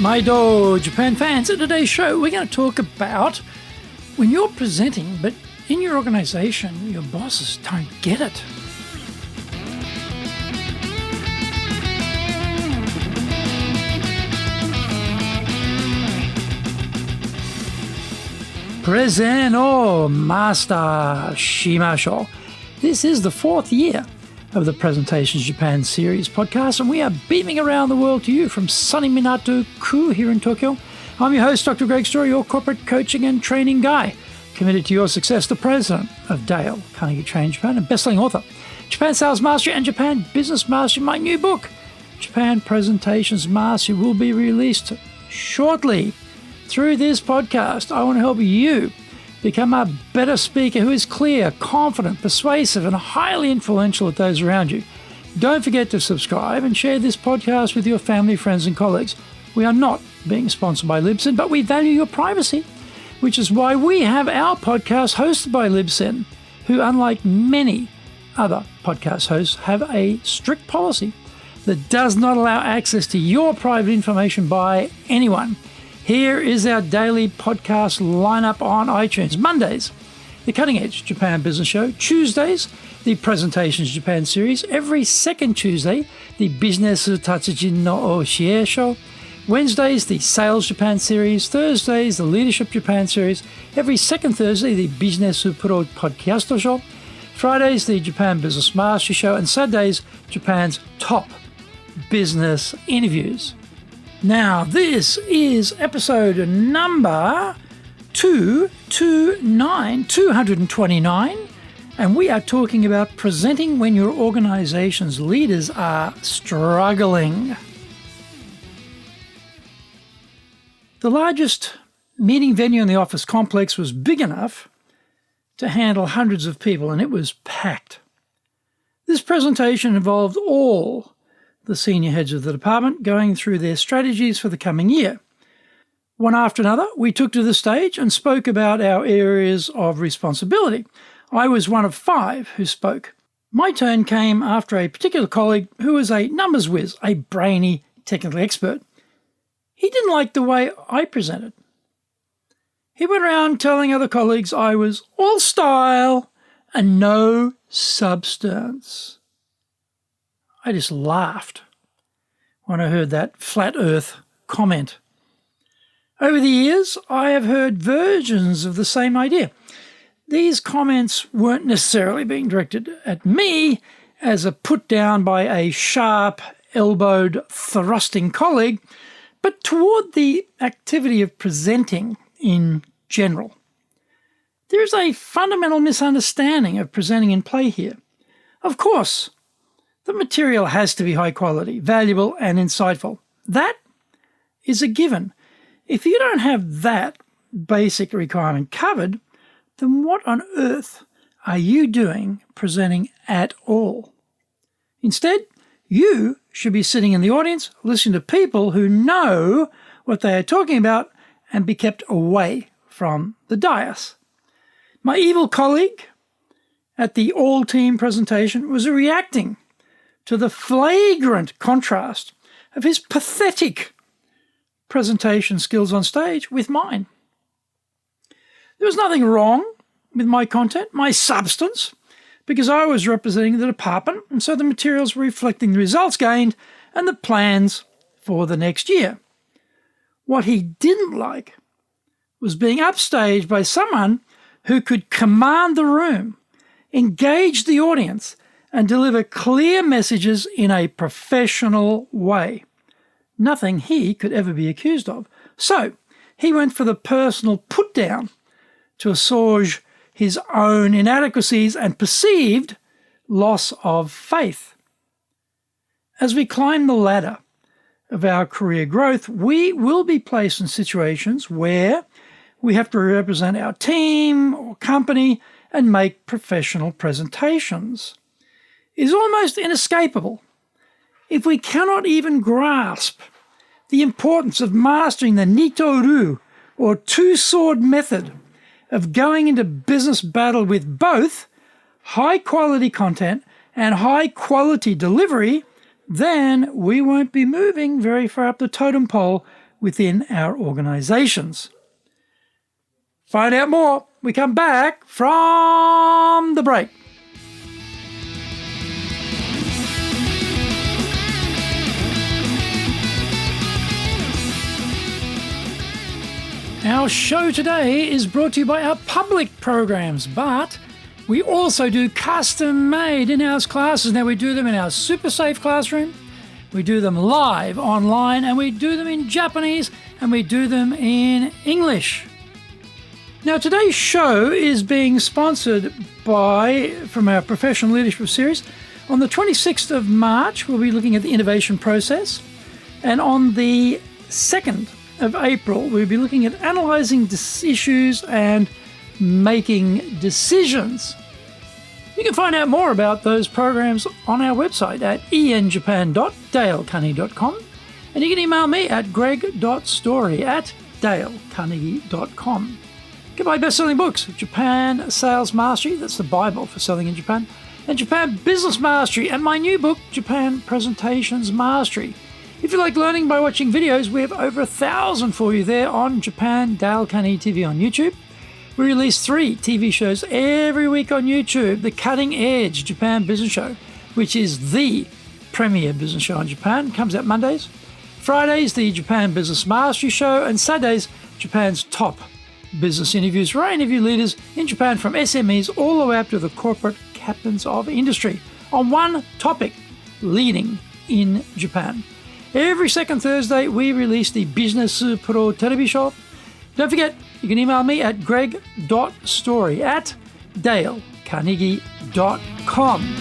Maido, Japan fans. In today's show, we're going to talk about when you're presenting, but in your organization, your bosses don't get it. Present or master shimashou. This is the fourth year of the Presentations Japan series podcast, and we are beaming around the world to you from sunny Minato-ku here in Tokyo. I'm your host, Dr. Greg Story, your corporate coaching and training guy, committed to your success, the president of Dale Carnegie Training Japan and best-selling author, Japan Sales Mastery and Japan Business Mastery. My new book, Japan Presentations Mastery, will be released shortly. Through this podcast, I want to help you become a better speaker who is clear, confident, persuasive, and highly influential with those around you. Don't forget to subscribe and share this podcast with your family, friends, and colleagues. We are not being sponsored by Libsyn, but we value your privacy, which is why we have our podcast hosted by Libsyn, who, unlike many other podcast hosts, have a strict policy that does not allow access to your private information by anyone. Here is our daily podcast lineup on iTunes. Mondays, the Cutting Edge Japan Business Show. Tuesdays, the Presentations Japan series. Every second Tuesday, the Business Tatsujin no Oshie Show. Wednesdays, the Sales Japan series. Thursdays, the Leadership Japan series. Every second Thursday, the Business Pro Podcast Show. Fridays, the Japan Business Mastery Show. And Saturdays, Japan's top business interviews. Now, this is episode number 229, and we are talking about presenting when your organization's leaders are struggling. The largest meeting venue in the office complex was big enough to handle hundreds of people, and it was packed. This presentation involved all the senior heads of the department going through their strategies for the coming year. One after another, we took to the stage and spoke about our areas of responsibility. I was one of 5 who spoke. My turn came after a particular colleague who was a numbers whiz, a brainy technical expert. He didn't like the way I presented. He went around telling other colleagues I was all style and no substance. I just laughed when I heard that flat earth comment. Over the years, I have heard versions of the same idea. These comments weren't necessarily being directed at me as a put down by a sharp, elbowed, thrusting colleague, but toward the activity of presenting in general. There is a fundamental misunderstanding of presenting in play here. Of course, the material has to be high quality, valuable, and insightful. That is a given. If you don't have that basic requirement covered, then what on earth are you doing presenting at all? Instead, you should be sitting in the audience, listening to people who know what they are talking about and be kept away from the dais. My evil colleague at the all-team presentation was reacting to the flagrant contrast of his pathetic presentation skills on stage with mine. There was nothing wrong with my content, my substance, because I was representing the department, and so the materials were reflecting the results gained and the plans for the next year. What he didn't like was being upstaged by someone who could command the room, engage the audience, and deliver clear messages in a professional way. Nothing he could ever be accused of. So he went for the personal put-down to assuage his own inadequacies and perceived loss of faith. As we climb the ladder of our career growth, we will be placed in situations where we have to represent our team or company and make professional presentations. It is almost inescapable if we cannot even grasp the importance of mastering the Nito-ru, or two-sword method, of going into business battle with both high-quality content and high-quality delivery, then we won't be moving very far up the totem pole within our organizations. Find out more. We come back from the break. Our show today is brought to you by our public programs, but we also do custom-made in-house classes. Now, we do them in our super safe classroom, we do them live online, and we do them in Japanese, and we do them in English. Now, today's show is being sponsored from our Professional Leadership Series. On the 26th of March, we'll be looking at the innovation process, and on the 2nd of April, we'll be looking at analysing issues and making decisions. You can find out more about those programs on our website at enjapan.dalecarnegie.com, and you can email me at greg.story@dalecarnegie.com. Get my best-selling books, Japan Sales Mastery, that's the Bible for selling in Japan, and Japan Business Mastery, and my new book, Japan Presentations Mastery. If you like learning by watching videos, we have over 1,000 for you there on Japan Dale Carnegie TV on YouTube. We release 3 TV shows every week on YouTube. The Cutting Edge Japan Business Show, which is the premier business show in Japan, comes out Mondays. Fridays, the Japan Business Mastery Show, and Saturdays, Japan's top business interviews, where I interview leaders in Japan from SMEs all the way up to the corporate captains of industry on one topic, leading in Japan. Every second Thursday, we release the Business Pro Television Show. Don't forget, you can email me at greg.story@dalecarnegie.com.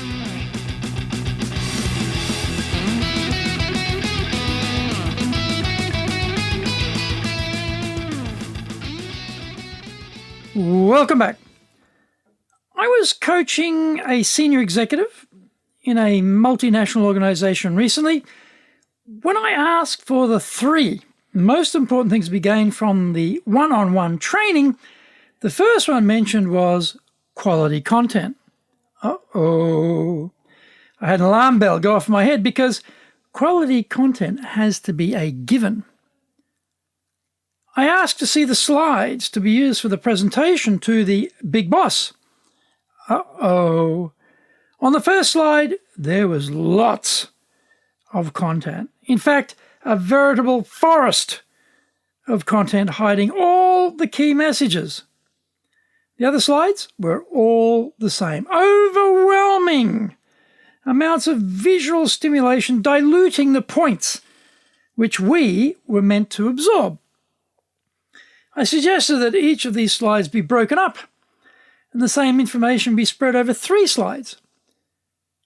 Welcome back. I was coaching a senior executive in a multinational organization recently when I asked for the 3 most important things to be gained from the one-on-one training. The first one mentioned was quality content. Uh-oh. I had an alarm bell go off in my head because quality content has to be a given. I asked to see the slides to be used for the presentation to the big boss. Uh-oh. On the first slide, there was lots of content. In fact, a veritable forest of content hiding all the key messages. The other slides were all the same. Overwhelming amounts of visual stimulation diluting the points which we were meant to absorb. I suggested that each of these slides be broken up and the same information be spread over 3 slides.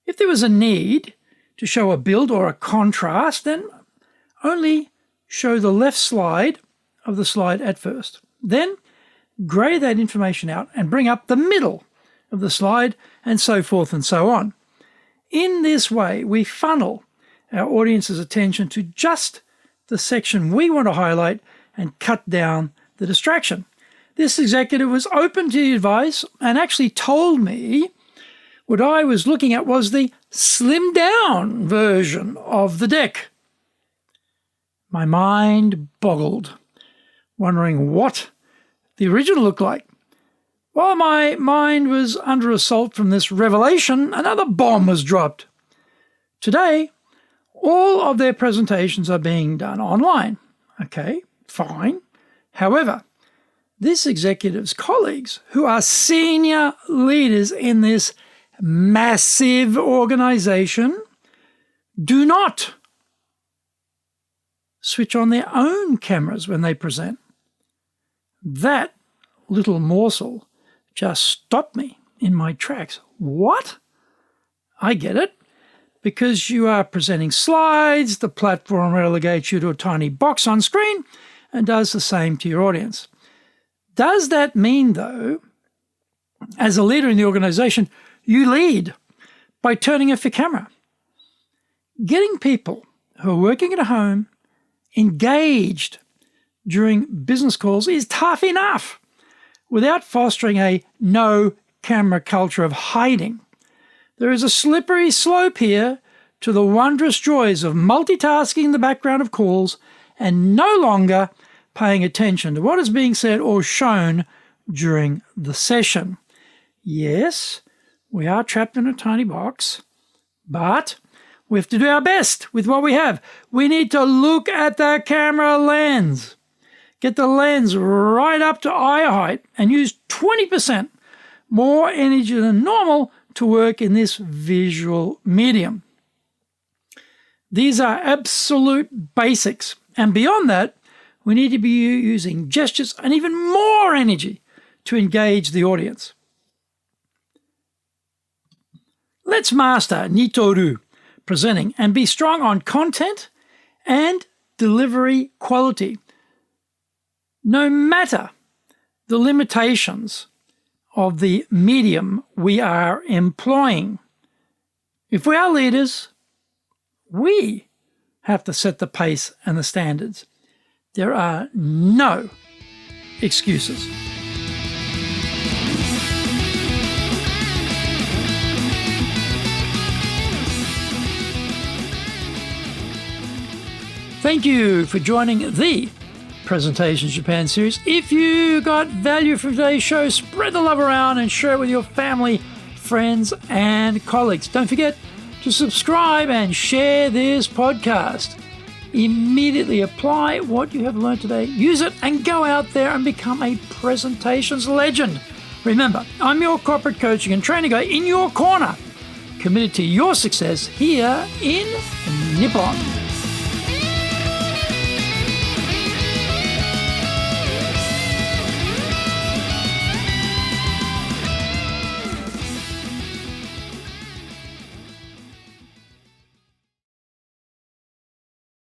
If there was a need to show a build or a contrast, then only show the left side of the slide at first. Then grey that information out and bring up the middle of the slide, and so forth and so on. In this way, we funnel our audience's attention to just the section we want to highlight and cut down the distraction. This executive was open to the advice and actually told me what I was looking at was the slimmed down version of the deck. My mind boggled, wondering what the original looked like. While my mind was under assault from this revelation, another bomb was dropped. Today, all of their presentations are being done online. Okay, fine. However, this executive's colleagues, who are senior leaders in this massive organization, do not switch on their own cameras when they present. That little morsel just stopped me in my tracks. What? I get it. Because you are presenting slides, the platform relegates you to a tiny box on screen and does the same to your audience. Does that mean, though, as a leader in the organization, you lead by turning off your camera? Getting people who are working at home engaged during business calls is tough enough without fostering a no-camera culture of hiding. There is a slippery slope here to the wondrous joys of multitasking in the background of calls and no longer paying attention to what is being said or shown during the session. Yes, we are trapped in a tiny box, but we have to do our best with what we have. We need to look at the camera lens, get the lens right up to eye height, and use 20% more energy than normal to work in this visual medium. These are absolute basics, and beyond that, we need to be using gestures and even more energy to engage the audience. Let's master Nitoru presenting and be strong on content and delivery quality, no matter the limitations of the medium we are employing. If we are leaders, we have to set the pace and the standards. There are no excuses. Thank you for joining the Presentations Japan series. If you got value from today's show, spread the love around and share it with your family, friends, and colleagues. Don't forget to subscribe and share this podcast. Immediately apply what you have learned today, use it, and go out there and become a presentations legend. Remember, I'm your corporate coaching and training guy in your corner, committed to your success here in Nippon.